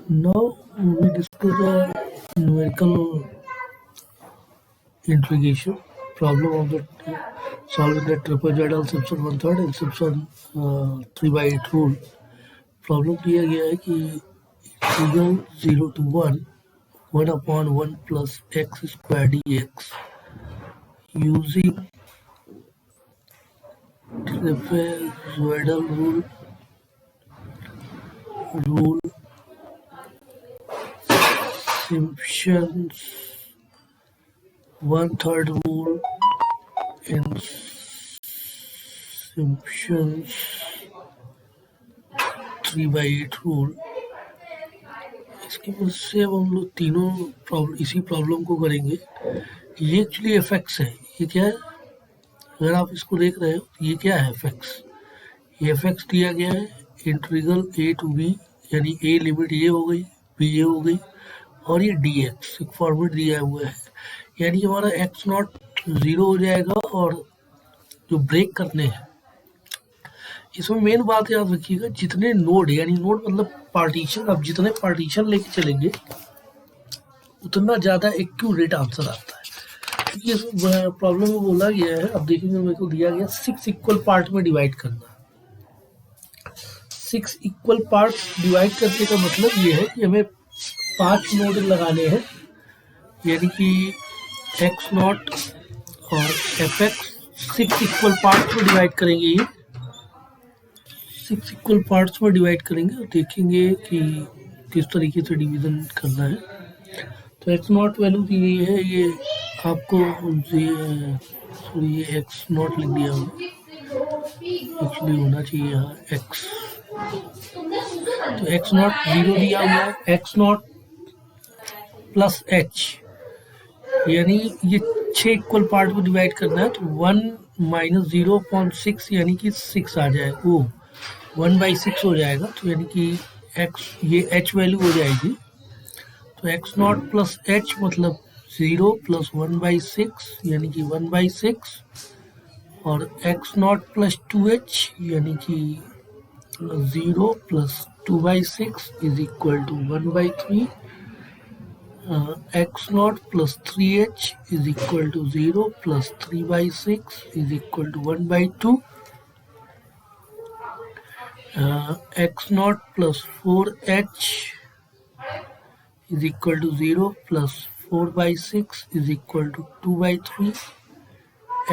Now we discuss a numerical integration problem of the solving the trapezoidal Simpson 1/3 and Simpson 3/8 rule. Problem दिया गया है कि integral 0 to 1 upon 1 plus x square dx using trapezoidal rule Simpson's 1/3 rule and Simpson's 3/8 rule। इसकी मदद से अब हम लोग तीनों इसी प्रॉब्लम को करेंगे। ये एक्चुअली एफ एक्स है। ये क्या है, अगर आप इसको देख रहे हो तो ये क्या है, एफ एक्स। ये एफ एक्स दिया गया है इंटीग्रल ए टू बी, यानी ए लिमिट ये हो गई, बी ये हो गई, और ये डी एक्स एक फॉर्मेट दिया हुआ है, यानी हमारा एक्स नॉट 0 हो जाएगा। और जो ब्रेक करने हैं इसमें मेन बात याद रखिएगा, जितने नोड, यानी नोड मतलब पार्टीशन, आप जितने पार्टीशन लेके चलेंगे उतना ज़्यादा एक्यूरेट आंसर आता है। क्योंकि इस प्रॉब्लम में बोला गया है, अब देखेंगे मेरे को दिया गया 6 इक्वल पार्ट में डिवाइड करना। 6 इक्वल पार्ट डिवाइड करने का मतलब ये है कि हमें 5 नोड लगाने हैं, यानी कि एक्स नॉट और एफ एक्स 6 इक्वल पार्ट में डिवाइड करेंगे। ये 6 इक्वल पार्ट्स में डिवाइड करेंगे और देखेंगे कि किस तरीके से डिवीज़न करना है। तो एक्स नॉट वैल्यू दी गई है, ये आपको सॉरी ये एक्स नॉट लिख दिया हूँ, एक्चुअली होना चाहिए यहाँ एक्स। तो एक्स नॉट 0 दिया हुआ है, एक्स नॉट प्लस एच, यानी ये 6 इक्वल पार्ट में डिवाइड करना है। तो 1 माइनस 0.6 यानी कि 6 आ जाएगा, वो 1/6 हो जाएगा। तो यानी कि x ये h वैल्यू हो जाएगी। तो x नॉट प्लस h मतलब 0 प्लस 1/6 यानी कि 1/6, और x नॉट प्लस 2h यानी कि 0 plus 2/6 is equal to 1/3। x naught plus 3h is equal to 0 plus 3/6 is equal to 1/2। x naught plus 4h is equal to 0 plus 4/6 is equal to 2/3.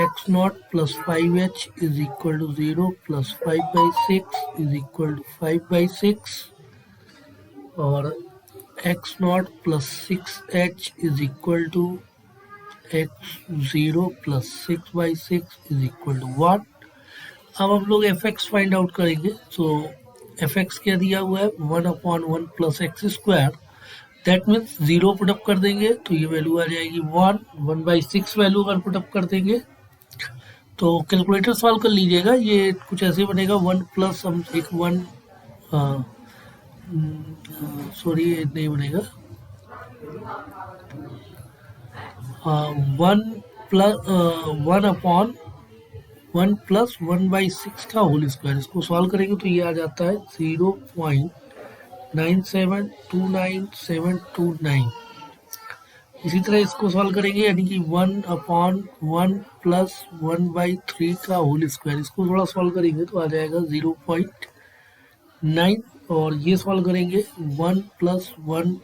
x naught plus 5h is equal to 0 plus 5/6 is equal to 5/6, और x naught plus 6h is equal to x 0 plus 6/6 is equal to 1। अब हम लोग F x find out करेंगे। तो F x क्या दिया हुआ है, 1/1 plus x square, that means 0 put up कर देंगे तो ये वैल्यू आ जाएगी 1। 1/6 वैल्यू अगर पुटअप कर देंगे तो कैलकुलेटर सॉल्व कर लीजिएगा, ये कुछ ऐसे बनेगा 1 प्लस हम एक 1 सॉरी नहीं बनेगा 1 प्लस 1 प्लस 1/6 का होल स्क्वायर। इसको सॉल्व करेंगे तो ये आ जाता है 0.9729729। इसी तरह इसको सॉल्व करेंगे, यानी कि 1/1 प्लस 1/3 का होल स्क्वायर। इसको थोड़ा सॉल्व करेंगे तो आ जाएगा 0.9, और ये सॉल्व करेंगे 1 प्लस 1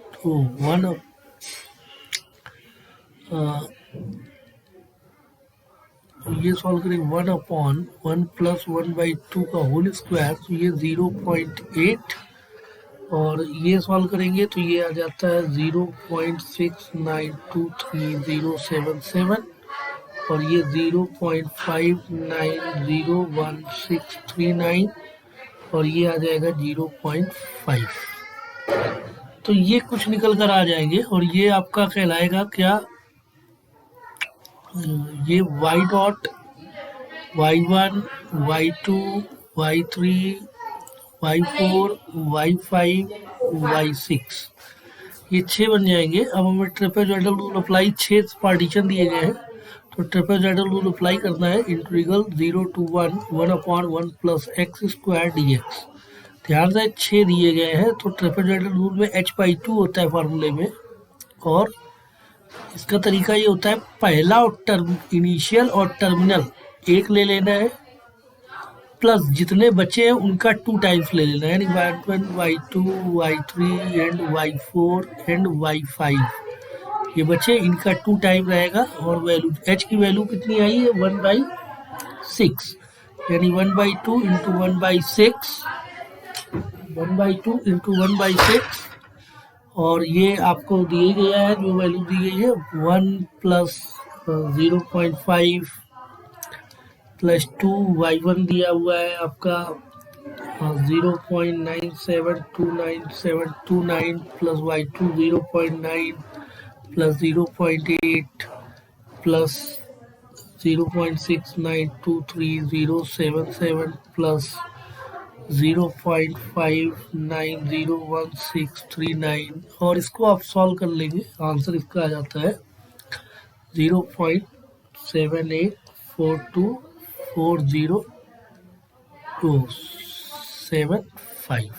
ये सॉल्व करेंगे 1/1 प्लस 1/2 का होल स्क्वायर, तो ये 0.8, और ये सॉल्व करेंगे तो ये आ जाता है 0.6923077, और ये 0.590169, और ये आ जाएगा 0.5। तो ये कुछ निकल कर आ जाएंगे, और ये आपका कहलाएगा क्या, ये y dot y1 y2 y3 y4 y5 y6 ये 6 बन जाएंगे। अब हमें ट्रेपेजॉइडल रूल अप्लाई, 6 पार्टीशन दिए गए हैं, तो ट्रेपेजॉइडल रूल अप्लाई करना है। Integral 0 to 1 1/1 plus x square dx। ध्यान से 6 दिए गए हैं, तो ट्रेपेजॉइडल रूल में h/2 होता है फार्मूले में, और इसका तरीका ये होता है, पहला और इनिशियल और टर्मिनल एक ले लेना है, प्लस जितने बचे हैं उनका 2 टाइम्स ले लेना है, यानी y1 y2 y3 and y4 and y5 ये बचे, इनका 2 टाइम रहेगा। और वैल्यू h की वैल्यू कितनी आई है 1/6, यानी 1/2 इंटू 1/6, 1/2 इंटू 1/6, और ये आपको दिए गया है, जो वैल्यू दी गई है 1 प्लस 0.5 प्लस 2, y1 दिया हुआ है आपका 0.972979 plus y2 0.9 plus 0.8 plus 0.69230077 plus 0.590169, और इसको आप सॉल्व कर लेंगे, आंसर इसका आ जाता है 0.78424075।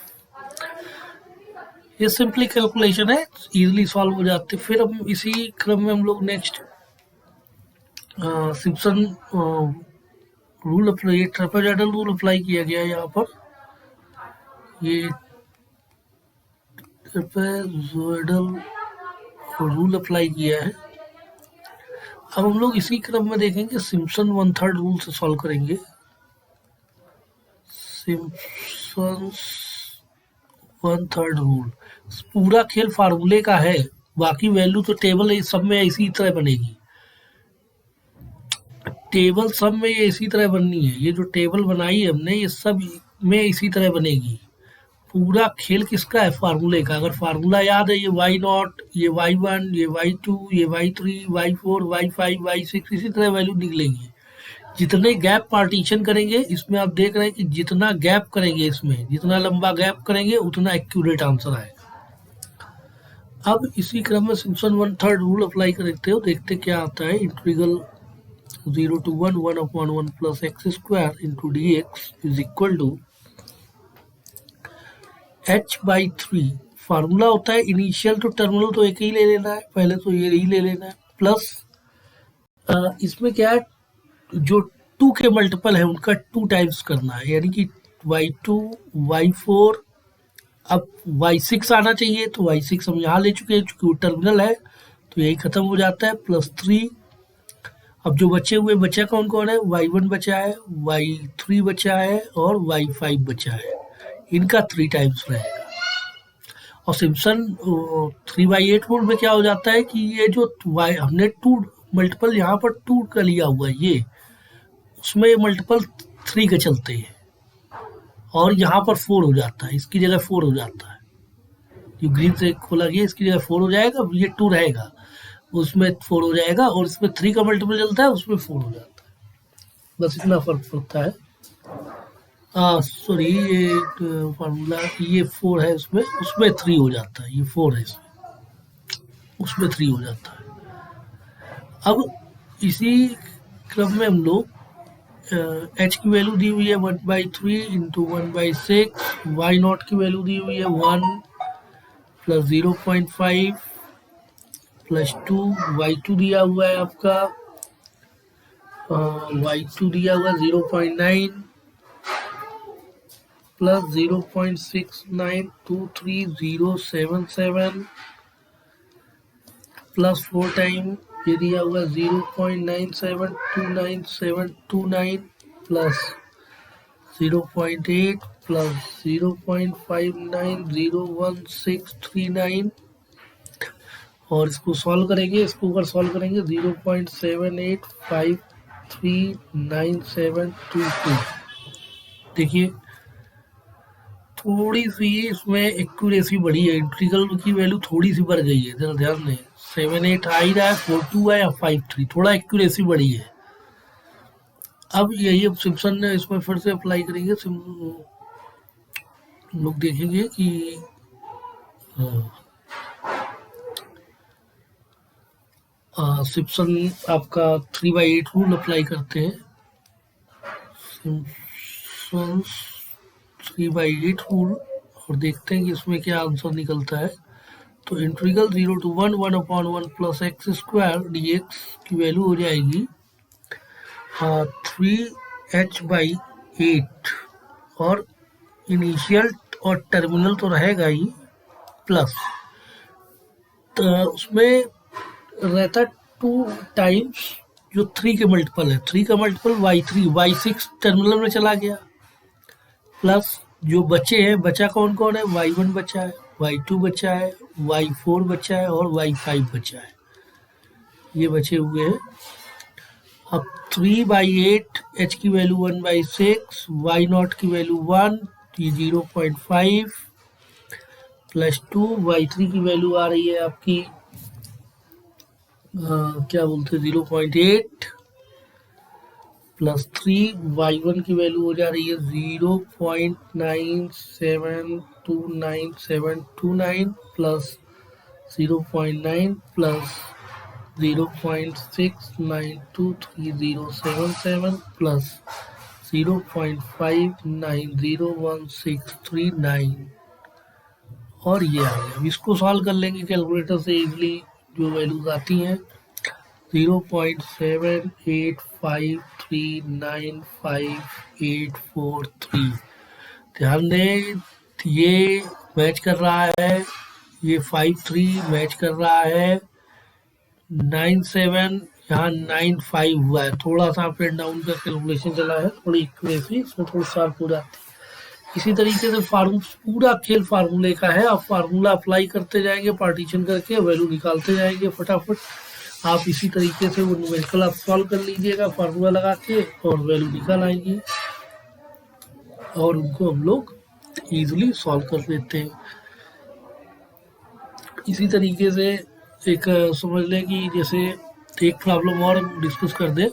ये सिंपली कैलकुलेशन है, इजीली सॉल्व हो जाते। फिर हम इसी क्रम में हम लोग नेक्स्ट सिम्पसन रूल अप्लाई, ये ट्रेपेजॉइडल रूल अप्लाई किया गया है यहाँ पर, ये ट्रेपेजॉइडल रूल अप्लाई किया है। अब हम लोग इसी क्रम में देखेंगे सिम्पसन 1/3 रूल से सॉल्व करेंगे। सिम्पसन 1/3 रूल, पूरा खेल फार्मूले का है, बाकी वैल्यू तो टेबल सब में इसी तरह बनेगी, टेबल सब में ये इसी तरह बननी है, ये जो टेबल बनाई है हमने ये सब में इसी तरह बनेगी। पूरा खेल किसका है, फार्मूले का। अगर फार्मूला याद है, ये y0, ये y1, ये y2, ये y3, y4, y5, y6, इसी तरह वैल्यू निकलेंगी। जितने गैप पार्टीशन करेंगे इसमें, आप देख रहे हैं कि जितना गैप करेंगे इसमें, जितना लंबा गैप करेंगे उतना एक्यूरेट आंसर आएगा। अब इसी क्रम में सिम्पसन 1/3 रूल अप्लाई करते हो, देखते क्या आता है। Integral 0 to 1 1/1 plus x square into dx is equal to h/3। Formula होता है इनिशियल टू टर्मिनल, तो एक ही ले लेना है, पहले तो ये ही ले लेना है, प्लस इसमें क्या है, जो 2 के मल्टीपल है उनका 2 टाइम्स करना है, यानी कि y2 y4, अब y6 आना चाहिए, तो y6 हम यहाँ ले चुके हैं, चूंकि वो टर्मिनल है तो यही खत्म हो जाता है, प्लस 3। अब जो बचे हुए बचा कौन कौन है, y1 बचा है, y3 बचा है और y5 बचा है, इनका 3 टाइम्स रहेगा। और सिम्पसन 3/8 रूल में क्या हो जाता है कि ये जो हमने 2 मल्टीपल यहाँ पर 2 का लिया हुआ है, ये उसमें मल्टीपल 3 के चलते हैं, और यहाँ पर 4 हो जाता है, इसकी जगह 4 हो जाता है, जो ग्रीन से खोला गया इसकी जगह 4 हो जाएगा, ये 2 रहेगा, उसमें 4 हो जाएगा, और इसमें 3 का मल्टीपल चलता है, उसमें 4 हो जाता है, बस इतना फर्क पड़ता है। सॉरी, ये फार्मूला ये 4 है, उसमें 3 हो जाता है, ये 4 है उसमें 3 हो जाता है। अब इसी क्रम में हम लोग h की वैल्यू दी हुई है 1/3 इंटू 1/6, y0 की वैल्यू दी हुई है 1 प्लस 0.5 प्लस 2, y2 दिया हुआ है आपका y2 दिया हुआ 0.9 प्लस 0.69230077 प्लस 4 टाइम ये दिया हुआ 0.9729729 प्लस 0.8 प्लस 0.590169, और इसको सॉल्व करेंगे, इसको अगर सॉल्व करेंगे 0.78539722। देखिए थोड़ी सी इसमें एक्यूरेसी बढ़ी है, इंटीग्रल की वैल्यू थोड़ी सी बढ़ गई है, जरा ध्यान दें, 78 आ ही रहा है, 42 है या 53, थोड़ा एक्यूरेसी बढ़ी है। अब यही अब सिम्पसन ने इसमें फिर से अप्लाई करेंगे, लोग देखेंगे कि सिम्पसन आपका 3/8 रूल अप्लाई करते हैं। सिम्पसन 3/8 रूल और देखते हैं कि इसमें क्या आंसर निकलता है। तो integral 0 to 1 1/1 plus x square dx की वैल्यू हो जाएगी 3h/8 और इनिशियल और टर्मिनल तो रहेगा ही प्लस, तो उसमें रहता 2 टाइम्स जो 3 के मल्टीपल है, 3 का मल्टीपल y3 y6 टर्मिनल में चला गया, प्लस जो बचे हैं, बचा कौन कौन है, y1 बचा है, y2 बचा है, y4 बचा है और y5 बचा है, ये बचे हुए हैं। अब 3/8 h की वैल्यू 1/6, y0 की वैल्यू 1 ये 0.5 प्लस 2 y3 की वैल्यू आ रही है आपकी क्या बोलते हैं 0.8 प्लस 3 y1 की वैल्यू हो जा रही है 0.972979 प्लस 0.9 प्लस 0.69230077 प्लस 0.590169 और ये आ गया। अब इसको सॉल्व कर लेंगे कैलकुलेटर से इजीली, जो वैल्यूज आती हैं 0.7853958843। ध्यान दें ये मैच कर रहा है, ये 53 मैच कर रहा है, 97 यहाँ 95 हुआ है, थोड़ा सा अप एंड डाउन का कैलकुलेशन चला है, थोड़ी इक्वेसी इसमें थोड़ी शार्प हो जाती है। इसी तरीके से पूरा खेल फार्मूले का है, आप फार्मूला अप्लाई करते जाएंगे, पार्टीशन करके वैल्यू निकालते जाएंगे फटाफट। आप इसी तरीके से वो न्यूमेरिकल आप सॉल्व कर लीजिएगा फार्मूला लगा के और वैल्यू निकाल आएंगे और उनको हम लोग इजीली सॉल्व कर लेते हैं। इसी तरीके से एक समझ लें कि जैसे एक प्रॉब्लम और डिस्कस कर दें,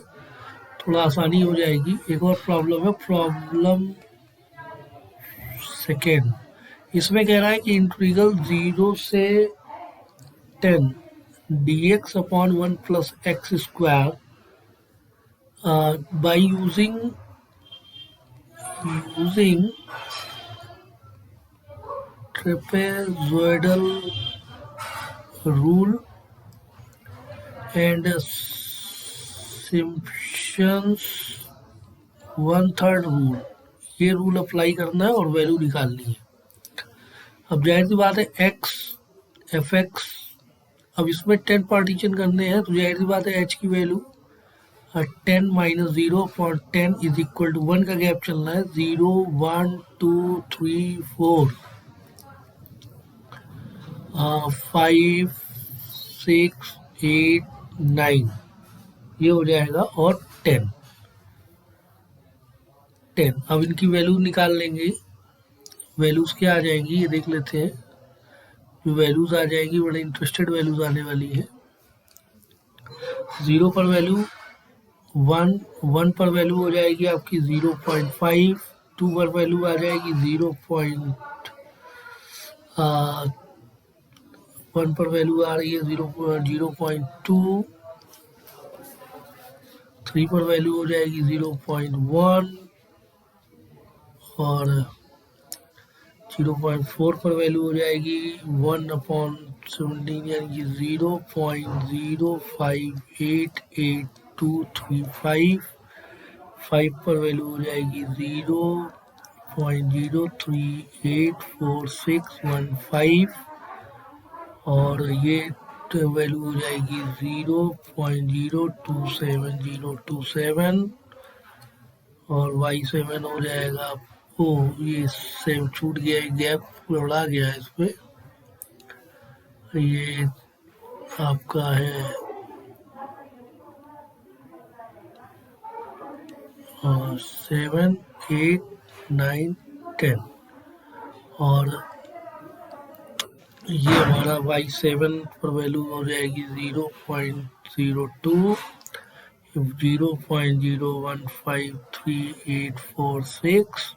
थोड़ा आसानी हो जाएगी। एक और प्रॉब्लम है, प्रॉब्लम सेकेंड। इसमें कह रहा है कि इंटीग्रल 0 से 10 dx/1 plus x square by using trapezoidal rule and Simpson's 1/3 rule, ये रूल अप्लाई करना है और वैल्यू निकालनी है। अब जाहिर सी बात है x fx, अब इसमें 10 पार्टीशन करने हैं तो जाहिर सी बात है h की वैल्यू 10 - 0/10 इज इक्वल टू 1 का गैप चलना है, 0 1 2 3 4 5 6 8 9 ये हो जाएगा और 10। अब इनकी वैल्यू निकाल लेंगे, वैल्यूज क्या आ जाएंगी ये देख लेते हैं। जो वैल्यूज आ जाएगी बड़े इंटरेस्टेड वैल्यूज आने वाली है। 0 पर वैल्यू 1 पर वैल्यू हो जाएगी आपकी 0.5, 2 पर वैल्यू आ जाएगी 0.1 पर वैल्यू आ रही है 0.2, 3 पर वैल्यू हो जाएगी 0.1 और 0.4 पर वैल्यू हो जाएगी 1/17 यानी कि 0.05882235। 5 पर वैल्यू हो जाएगी 0.038461 और ये वैल्यू हो जाएगी 0.027027 और y7 हो जाएगा, ये सेम छूट गया, गैप बढ़ा गया है इस पे, ये आपका है 7 8 9 10 और ये हमारा y7 पर वैल्यू हो जाएगी 0.02, 0.01538846,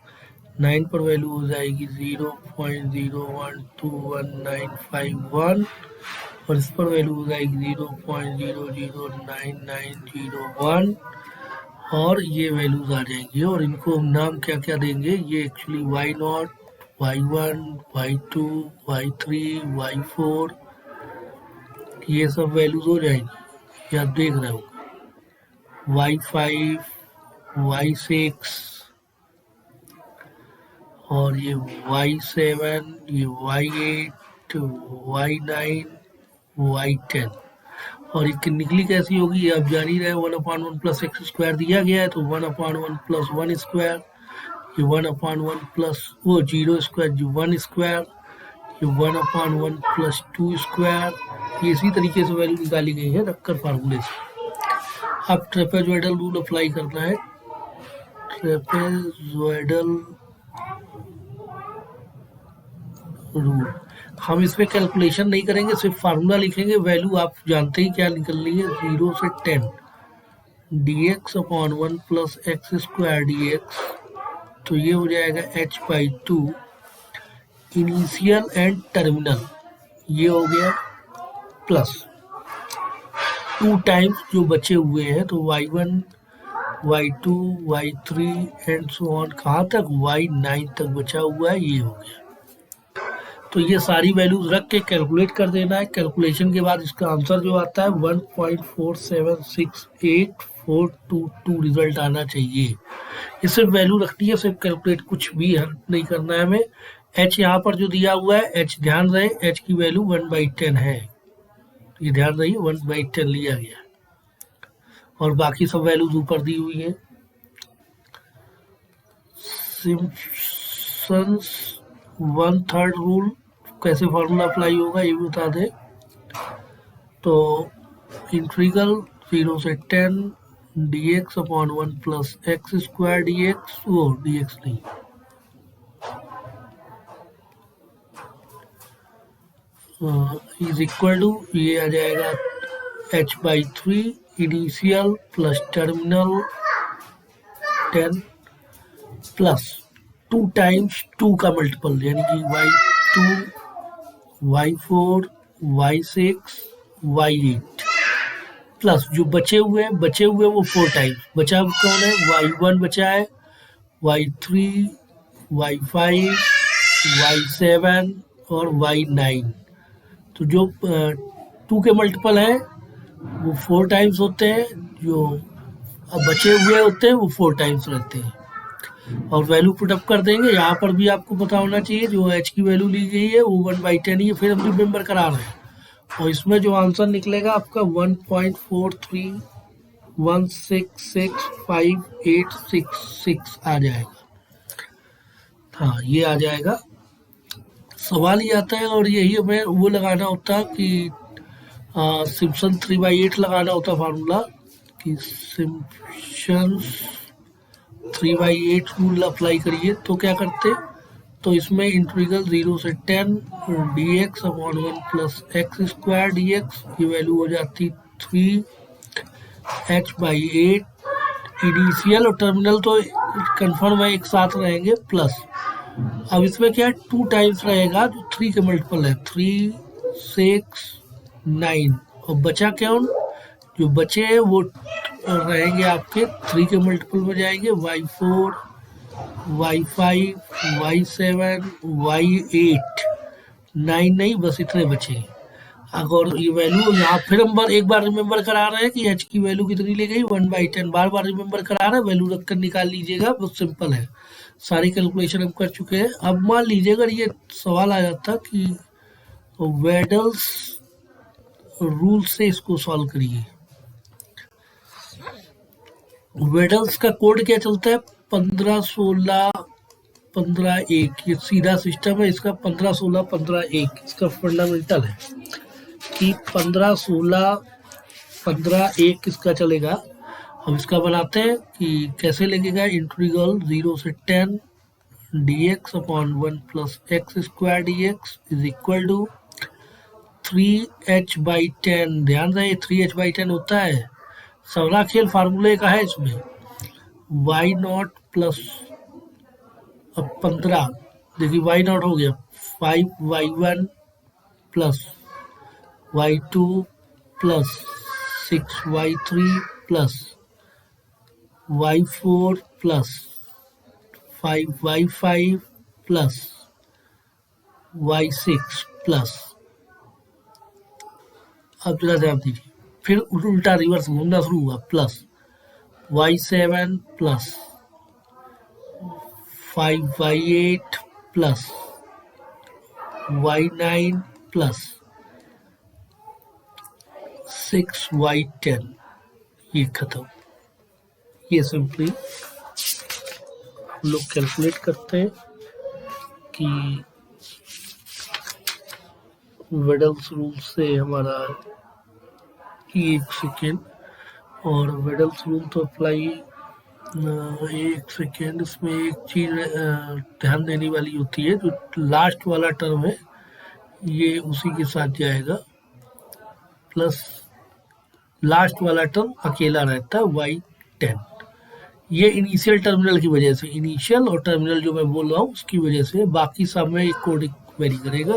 9 पर वैल्यू हो जाएगी 0.01219151 और इस पर वैल्यू हो जाएगी 0.009901 और ये वैल्यूज आ जाएंगी और इनको हम नाम क्या क्या देंगे, ये actually y0, y1, y2, y3, y4 ये सब वैल्यूज हो जाएंगी, ये आप देख रहे हो, y5, y6 और ये y7, ये y8, y9, y10 और ये निकली कैसी होगी आप जान ही रहे, 1/1 प्लस एक्स स्क्वायर दिया गया है तो 1/1 प्लस 1 स्क्वायर, ये 1/1 प्लस वो 0 स्क्वायर जो 1 स्क्वायर, ये 1/1 प्लस 2 स्क्वायर, ये इसी तरीके से वैल्यू निकाली गई है रखकर फार्मूले से। अब ट्रेपेजॉइडल रूल अप्लाई करना है, ट्रेपेजॉइडल रूल हम इसमें कैलकुलेशन नहीं करेंगे, सिर्फ फार्मूला लिखेंगे, वैल्यू आप जानते ही क्या निकलनी है, 0 से 10 dx/1 plus x square dx, तो ये हो जाएगा h/2 इनिशियल एंड टर्मिनल, ये हो गया प्लस 2 टाइम्स जो बचे हुए हैं तो y1, y2, y3 and so on, कहाँ तक y9 तक बचा हुआ है, ये हो गया। तो ये सारी वैल्यूज रख के कैलकुलेट कर देना है, कैलकुलेशन के बाद इसका आंसर जो आता है 1.4768422 रिजल्ट आना चाहिए। ये सिर्फ वैल्यू रखनी है, सिर्फ कैलकुलेट, कुछ भी नहीं करना है हमें। h यहाँ पर जो दिया हुआ है, h ध्यान रहे h की वैल्यू 1/10 है, ये ध्यान रहिए 1/10 लिया गया और बाकी सब वैल्यूज ऊपर दी हुई है। सिम्पसन्स 1/3 रूल कैसे फार्मूला अप्लाई होगा ये भी बता दे, तो इंटीग्रल 0 से 10 dx/1 plus x square dx, वो dx नहीं इज इक्वल टू, ये आ जाएगा h/3 initial plus terminal 10 plus 2 times 2 का मल्टीपल यानी कि y2, y4, y6, y8 plus जो बचे हुए वो 4 टाइम्स, बचा कौन है, y1 बचा है, y3, y5, y7 और y9, तो जो 2 के मल्टीपल है वो 4 टाइम्स होते हैं, जो अब बचे हुए होते हैं वो 4 टाइम्स रहते हैं और वैल्यू पुटअप कर देंगे। यहाँ पर भी आपको पता होना चाहिए जो h की वैल्यू ली गई है वो 1/10 ही है, फिर हम रिमेंबर करा रहे हैं और इसमें जो आंसर निकलेगा आपका 1.43166586 आ जाएगा। हाँ ये आ जाएगा। सवाल ये आता है और यही हमें वो लगाना होता है कि सिम्पसन 3/8 लगाना होता फार्मूला कि सिम्पसन्स 3/8 रूल अप्लाई करिए, तो क्या करते, तो इसमें इंटीग्रल 0 से 10 dx/1 plus x square dx की वैल्यू हो जाती 3h/8 इनिशियल और टर्मिनल तो कंफर्म है एक साथ रहेंगे प्लस, अब इसमें क्या है 2 टाइम्स रहेगा जो 3 के मल्टीपल है, 3, 6, 9 और बचा क्या, जो बचे हैं वो रहेंगे आपके 3 के मल्टीपल में जाएंगे, y4, y5, y7, y8, 9 नहीं, बस इतने बचे। अगर ये वैल्यू यहाँ फिर हम एक बार रिमेंबर करा रहे हैं कि h की वैल्यू कितनी ली गई 1/10, बार बार रिमेंबर करा रहे हैं, वैल्यू रखकर निकाल लीजिएगा, बहुत सिंपल है, सारी कैलकुलेशन हम कर चुके हैं। अब मान लीजिए अगर ये सवाल आ जाता कि वेडल्स रूल से इसको सॉल्व करिए, वेडल्स का कोड क्या चलता है 15-16-15-1, ये सीधा सिस्टम है इसका, 15-16-15-1 इसका फंडामेंटल है कि 15-16-15-1 इसका चलेगा। अब इसका बनाते हैं कि कैसे लगेगा, इंटीग्रल 0 से 10 dx/1 plus x square dx is equal to 3h/10, ध्यान रहे 3h/10 होता है, सवला खेल फार्मूले का है इसमें, y0 प्लस 15, देखिए y0 हो गया 5y1 plus y2 plus 6y3 plus y4 plus 5y5 plus y6 plus, अब जरा ध्यान दीजिए, फिर उल्टा रिवर्स घूमना शुरू हुआ, plus y7 plus 5y8 plus y9 plus 6y10, ये खत्म। ये सिंपली हम लोग कैलकुलेट करते हैं कि वेडल्स रूल से हमारा, एक सेकेंड, और वेडल्स रूल तो अप्लाई, एक सेकेंड, इसमें एक चीज़ ध्यान देने वाली होती है, जो लास्ट वाला टर्म है ये उसी के साथ जाएगा, प्लस लास्ट वाला टर्म अकेला रहता है y10। ये इनिशियल टर्मिनल की वजह से, इनिशियल और टर्मिनल जो मैं बोल रहा हूँ उसकी वजह से, बाकी सब में एक कोडिंग वेरी करेगा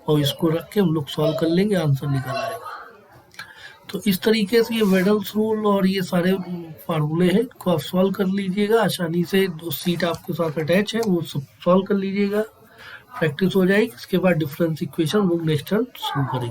और इसको रख के हम लोग सॉल्व कर लेंगे, आंसर निकल आएगा। तो इस तरीके से ये वेडल्स रूल और ये सारे फार्मूले हैं को आप सॉल्व कर लीजिएगा आसानी से। जो सीट आपके साथ अटैच है वो सब सॉल्व कर लीजिएगा, प्रैक्टिस हो जाएगी। इसके बाद डिफरेंस इक्वेशन वो नेक्स्ट टर्म शुरू करेंगे।